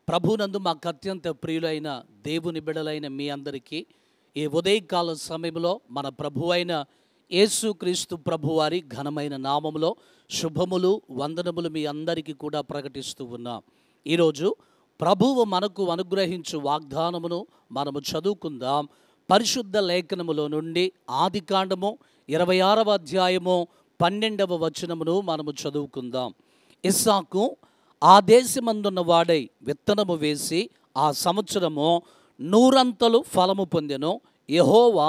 ప్రభునందు మాకు అత్యంత ప్రియులైన దేవుని బిడ్డలైన మీ అందరికీ ఈ ఉదయకాల సమయంలో మన ప్రభువైన యేసుక్రీస్తు ప్రభువారి ఘనమైన నామములో శుభములు వందనములు మీ అందరికీ కూడా ప్రకటిస్తూ ఉన్నాం. ఈరోజు ప్రభువు మనకు అనుగ్రహించు వాగ్దానమును మనము చదువుకుందాం. పరిశుద్ధ లేఖనములో నుండి ఆదికాండము 26వ అధ్యాయము 12వ వచనమును మనము చదువుకుందాం. ఇస్సాకు ఆ దేశమందున్న వాడై విత్తనము వేసి ఆ సంవత్సరము 100 ఫలము పొందెను. యెహోవా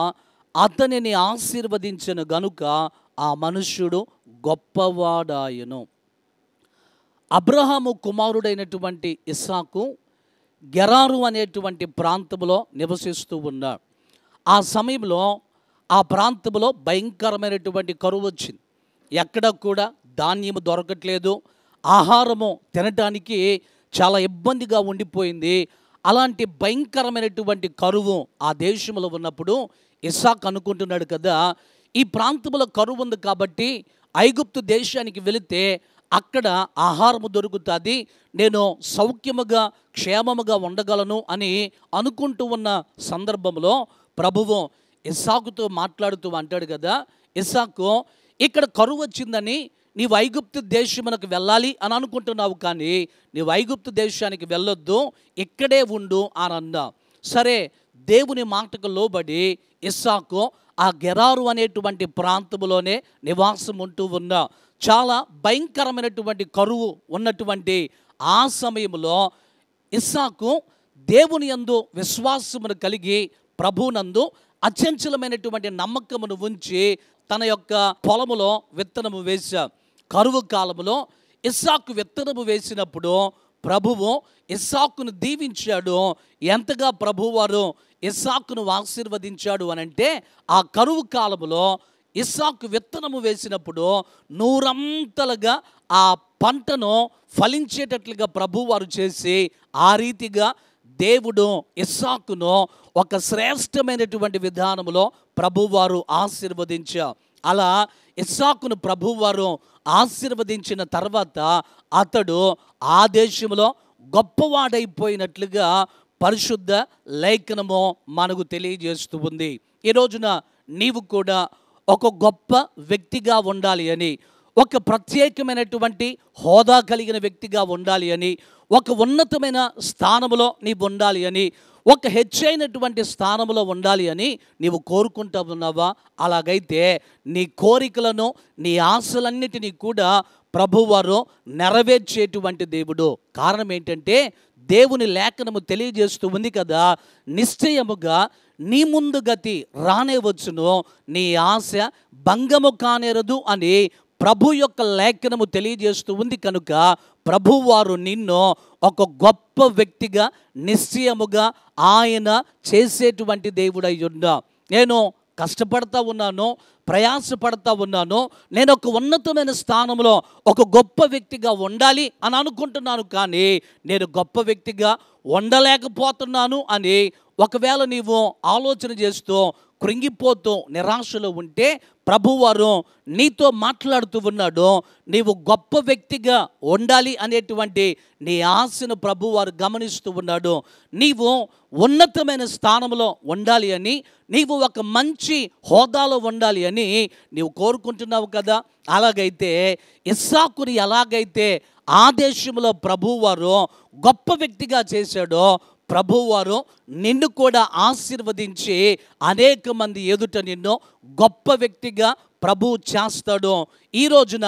అతనిని ఆశీర్వదించెను గనుక ఆ మనుష్యుడు గొప్పవాడాయెను. అబ్రహాము కుమారుడైనటువంటి ఇస్సాకు గెరారు అనేటువంటి ప్రాంతంలో నివసిస్తూ ఉన్నాడు. ఆ సమయంలో ఆ ప్రాంతంలో భయంకరమైనటువంటి కరువు వచ్చింది. ఎక్కడ కూడా ధాన్యము దొరకట్లేదు, ఆహారము తినటానికి చాలా ఇబ్బందిగా ఉండిపోయింది. అలాంటి భయంకరమైనటువంటి కరువు ఆ దేశంలో ఉన్నప్పుడు ఇస్సాకు అనుకుంటున్నాడు కదా, ఈ ప్రాంతంలో కరువు ఉంది కాబట్టి ఐగుప్తు దేశానికి వెళితే అక్కడ ఆహారము దొరుకుతుంది, నేను సౌఖ్యముగా క్షేమముగా ఉండగలను అని అనుకుంటూ ఉన్న సందర్భంలో ప్రభువు ఇస్సాకుతో మాట్లాడుతూ అంటాడు కదా, ఇస్సాకు ఇక్కడ కరువు వచ్చిందని నీవు ఐగుప్తు దేశమునకు వెళ్ళాలి అని అనుకుంటున్నావు, కానీ నీవు ఐగుప్తు దేశానికి వెళ్ళొద్దు, ఇక్కడే ఉండు అని అన్నా. సరే, దేవుని మాటకు లోబడి ఇస్సాకు ఆ గెరారు అనేటువంటి ప్రాంతంలోనే నివాసం ఉంటూ ఉన్నా. చాలా భయంకరమైనటువంటి కరువు ఉన్నటువంటి ఆ సమయంలో ఇస్సాకు దేవుని యందు విశ్వాసమును కలిగి ప్రభువునందు అచంచలమైనటువంటి నమ్మకమును ఉంచి తన యొక్క పొలములో విత్తనము వేశాడు. కరువు కాలంలో ఇస్సాకు విత్తనము వేసినప్పుడు ప్రభువు ఇస్సాకును దీవించాడు. ఎంతగా ప్రభువారు ఇస్సాకును ఆశీర్వదించాడు అనంటే, ఆ కరువు కాలంలో ఇస్సాకు విత్తనము వేసినప్పుడు 100 ఆ పంటను ఫలించేటట్లుగా ప్రభువారు చేసి, ఆ రీతిగా దేవుడు ఇస్సాకును ఒక శ్రేష్టమైనటువంటి విధానంలో ప్రభువారు ఆశీర్వదించారు. అలా ఇస్సాకును ప్రభువారు ఆశీర్వదించిన తర్వాత అతడు ఆ దేశంలో గొప్పవాడైపోయినట్లుగా పరిశుద్ధ లేఖనము మనకు తెలియజేస్తూ ఉంది. ఈ రోజున నీవు కూడా ఒక గొప్ప వ్యక్తిగా ఉండాలి అని, ఒక ప్రత్యేకమైనటువంటి హోదా కలిగిన వ్యక్తిగా ఉండాలి అని, ఒక ఉన్నతమైన స్థానంలో నీవు ఉండాలి అని, ఒక హెచ్చైనటువంటి స్థానంలో ఉండాలి అని నీవు కోరుకుంటూ ఉన్నావా? అలాగైతే నీ కోరికలను, నీ ఆశలన్నిటినీ కూడా ప్రభువారు నెరవేర్చేటువంటి దేవుడు. కారణం ఏంటంటే, దేవుని లేఖనము తెలియజేస్తూ ఉంది కదా, నిశ్చయముగా నీ ముందు గతి రానే వచ్చును, నీ ఆశ భంగము కానేరదు అని ప్రభు యొక్క లేఖనము తెలియజేస్తూ ఉంది. కనుక ప్రభువారు నిన్ను ఒక గొప్ప వ్యక్తిగా నిశ్చయముగా ఆయన చేసేటువంటి దేవుడై ఉన్నా. నేను కష్టపడతా ఉన్నాను, ప్రయాసపడతా ఉన్నాను, నేను ఒక ఉన్నతమైన స్థానంలో ఒక గొప్ప వ్యక్తిగా ఉండాలి అని అనుకుంటున్నాను, కానీ నేను గొప్ప వ్యక్తిగా ఉండలేకపోతున్నాను అని ఒకవేళ నీవు ఆలోచన చేస్తూ కృంగిపోతూ నిరాశలో ఉంటే, ప్రభువారు నీతో మాట్లాడుతూ ఉన్నాడు. నీవు గొప్ప వ్యక్తిగా ఉండాలి అనేటువంటి నీ ఆశను ప్రభువారు గమనిస్తూ ఉన్నాడు. నీవు ఉన్నతమైన స్థానంలో ఉండాలి అని, నీవు ఒక మంచి హోదాలో ఉండాలి అని నీవు కోరుకుంటున్నావు కదా. అలాగైతే ఇస్సాకుని ఎలాగైతే ఆ దేశంలో ప్రభువారు గొప్ప వ్యక్తిగా చేశాడో, ప్రభువారు నిన్ను కూడా ఆశీర్వదించి అనేక మంది ఎదుట నిన్ను గొప్ప వ్యక్తిగా ప్రభువు చేస్తాడు. ఈ రోజున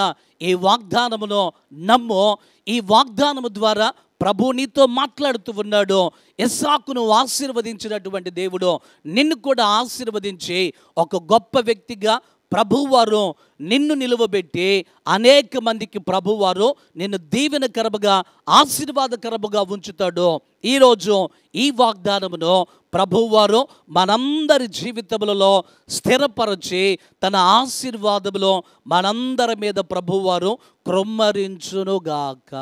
ఈ వాగ్దానమును నమ్ము. ఈ వాగ్దానము ద్వారా ప్రభు నీతో మాట్లాడుతూ ఉన్నాడు. ఇస్సాకును ఆశీర్వదించినటువంటి దేవుడు నిన్ను కూడా ఆశీర్వదించి ఒక గొప్ప వ్యక్తిగా ప్రభువారు నిన్ను నిలువబెట్టి అనేక మందికి ప్రభువారు నిన్ను దీవెనకరముగా ఆశీర్వాదకరముగా ఉంచుతాడు. ఈరోజు ఈ వాగ్దానమును ప్రభువారు మనందరి జీవితములలో స్థిరపరచి తన ఆశీర్వాదములో మనందరి మీద ప్రభువారు కృమ్మరించునుగాక.